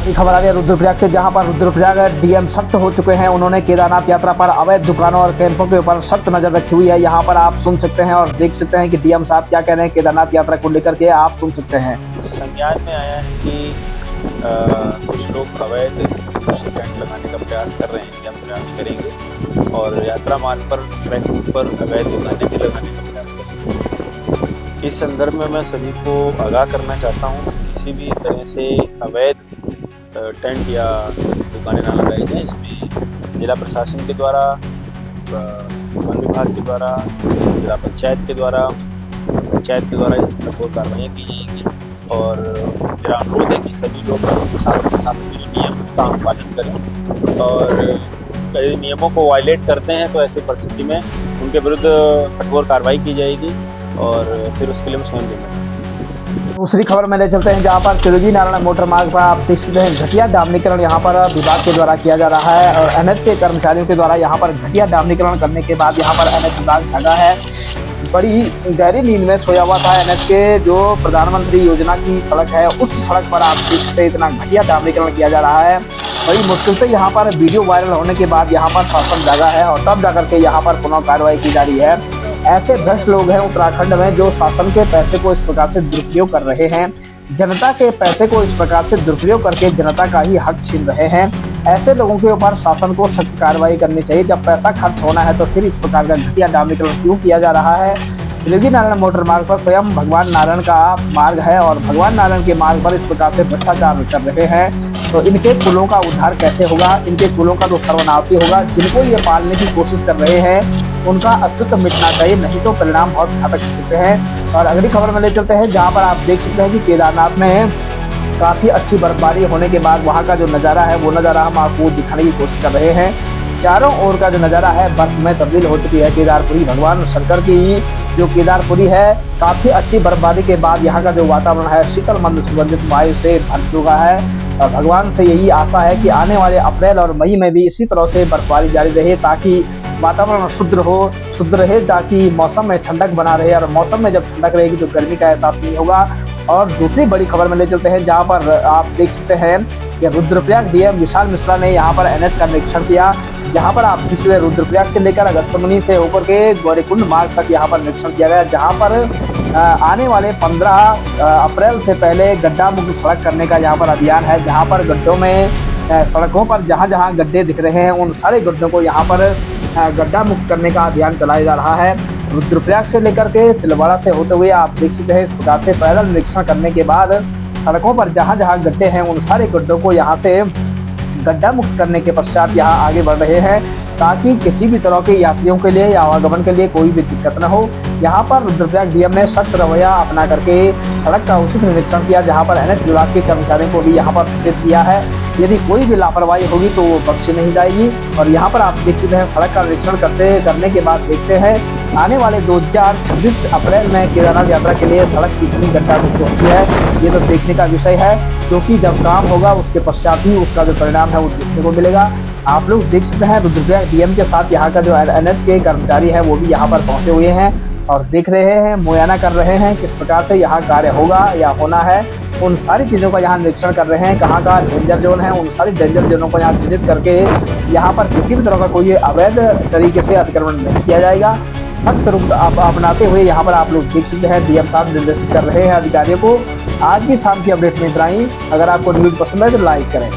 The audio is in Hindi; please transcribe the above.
बड़ी खबर आ रही है रुद्रप्रयाग से, जहां पर रुद्रप्रयाग डीएम सख्त हो चुके हैं। उन्होंने केदारनाथ यात्रा पर अवैध दुकानों और कैंपों के ऊपर सख्त नजर रखी हुई है। यहां पर आप सुन सकते हैं और देख सकते हैं कि डीएम साहब क्या कह रहे हैं केदारनाथ यात्रा को लेकर के, आप सुन सकते हैं। संज्ञान में आया है कि कुछ लोग अवैध टेंट लगाने का प्रयास कर रहे हैं या प्रयास करेंगे और यात्रा मार्ग पर ट्रैक पर अवैध दुकानें भी लगाने का प्रयास करेंगे। इस संदर्भ में मैं सभी को आगाह करना चाहता हूँ कि किसी भी तरह से अवैध टेंट या दुकानें ना लगाई जाए। इसमें जिला प्रशासन के द्वारा, वन विभाग के द्वारा, जिला पंचायत के द्वारा इसमें कठोर कार्रवाइयाँ की जाएंगी। और मेरा अनुरोध है कि सभी लोग प्रशासन के नियम का पालन करें और यदि नियमों को वायलेट करते हैं तो ऐसी परिस्थिति में उनके विरुद्ध कठोर कार्रवाई की जाएगी और फिर उसके लिए हम स्वयं जिम्मेदार। दूसरी खबर में ले चलते हैं, जहां पर तिरुजी नारायण मोटर मार्ग पर आप देख सकते हैं घटिया डामरीकरण यहां पर विभाग के द्वारा किया जा रहा है और एनएच के कर्मचारियों के द्वारा यहां पर घटिया डामरीकरण करने के बाद यहां पर एनएच विभाग भागा है। बड़ी गहरी नींद में सोया हुआ था। एनएच के जो प्रधानमंत्री योजना की सड़क है, उस सड़क पर आप देख सकते हैं इतना घटिया डामरीकरण किया जा रहा है। बड़ी मुश्किल से यहाँ पर वीडियो वायरल होने के बाद यहाँ पर शासन जागा है और तब जाकर के यहाँ पर पुनः कार्रवाई की जा रही है। ऐसे भ्रष्ट लोग हैं उत्तराखंड में जो शासन के पैसे को इस प्रकार से दुरुपयोग कर रहे हैं, जनता के पैसे को इस प्रकार से दुरुपयोग करके जनता का ही हक छीन रहे हैं। ऐसे लोगों के ऊपर शासन को सख्त कार्रवाई करनी चाहिए। जब पैसा खर्च होना है तो फिर इस प्रकार का घटिया डामरीकरण क्यों किया जा रहा है। तिरुजी नारायण मोटर मार्ग पर स्वयं भगवान नारायण का मार्ग है और भगवान नारायण के मार्ग पर इस प्रकार से भ्रष्टाचार कर रहे हैं तो इनके कुलों का उद्धार कैसे होगा। इनके कुलों का तो सर्वनाश ही होगा। जिनको ये पालने की कोशिश कर रहे हैं उनका अस्तित्व मिटना चाहिए, नहीं तो परिणाम बहुत घातक हो सकते हैं। और अगली खबर में ले चलते हैं, जहां पर आप देख सकते हैं कि केदारनाथ में काफ़ी अच्छी बर्फबारी होने के बाद वहां का जो नज़ारा है वो नज़ारा हम आपको दिखाने की कोशिश कर रहे हैं। चारों ओर का जो नज़ारा है बर्फ में तब्दील हो चुकी है। केदारपुरी भगवान शंकर की जो केदारपुरी है, काफ़ी अच्छी बर्फबारी के बाद यहाँ का जो वातावरण है शीतल मंद सुगंधित वायु से भर चुका है। और भगवान से यही आशा है कि आने वाले अप्रैल और मई में भी इसी तरह से बर्फबारी जारी रहे ताकि वातावरण शुद्ध रहे, ताकि मौसम में ठंडक बना रहे। और मौसम में जब ठंडक रहेगी तो गर्मी का एहसास नहीं होगा। और दूसरी बड़ी खबर में ले चलते हैं, जहां पर आप देख सकते हैं कि रुद्रप्रयाग डीएम विशाल मिश्रा ने यहां पर एनएच का निरीक्षण किया। जहां पर आप देख सकते हैं रुद्रप्रयाग से लेकर अगस्त्यमुनि से होकर के गौरीकुंड मार्ग तक यहां पर निरीक्षण किया गया, जहां पर आने वाले 15 अप्रैल से पहले गड्ढा मुक्त सड़क करने का यहाँ पर अभियान है। जहाँ पर गड्ढों में सड़कों पर जहाँ दिख रहे हैं उन सारे गड्ढों को यहाँ पर गड्ढा मुक्त करने का अभियान चलाया जा रहा है। रुद्रप्रयाग से लेकर के तिलवाड़ा से होते हुए आप देख सकते हैं इस प्रकार से पैदल निरीक्षण करने के बाद सड़कों पर जहाँ गड्ढे हैं उन सारे गड्ढों को यहाँ से गड्ढा मुक्त करने के पश्चात यहाँ आगे बढ़ रहे हैं ताकि किसी भी तरह के यात्रियों के लिए या आवागमन के लिए कोई भी दिक्कत न हो। यहाँ पर रुद्रप्रयाग डीएम ने सख्त रवैया अपना करके सड़क का उचित निरीक्षण किया, जहाँ पर एनएच विभाग के कर्मचारियों को भी यहाँ पर सूचित किया है यदि कोई भी लापरवाही होगी तो वो बख्शी नहीं जाएगी। और यहाँ पर आप देख सकते हैं सड़क का निरीक्षण करने के बाद देखते हैं आने वाले 2026 अप्रैल में केदारनाथ यात्रा के लिए सड़क कितनी गड्ढा मुक्त होती है। ये तो देखने का विषय है, क्योंकि जब काम होगा उसके पश्चात ही उसका जो परिणाम है वो देखने को मिलेगा। आप लोग देख सकते हैं रुद्रप्रयाग डीएम के साथ यहाँ का जो एनएच के कर्मचारी है वो भी यहाँ पर पहुँचे हुए हैं और देख रहे हैं, मुआयना कर रहे हैं किस प्रकार से यहाँ कार्य होगा या होना है। उन सारी चीज़ों का यहाँ निरीक्षण कर रहे हैं, कहाँ का डेंजर जोन है उन सारी डेंजर जोनों को यहाँ चिन्हित करके यहाँ पर किसी भी तरह का कोई अवैध तरीके से अतिक्रमण नहीं किया जाएगा। सख्त रूप अपनाते हुए यहाँ पर आप लोग देख सकते हैं डीएम साहब निर्देशित कर रहे हैं अधिकारियों को। आज की शाम की अपडेट में इतना ही। अगर आपको न्यूज़ पसंद है तो लाइक करें।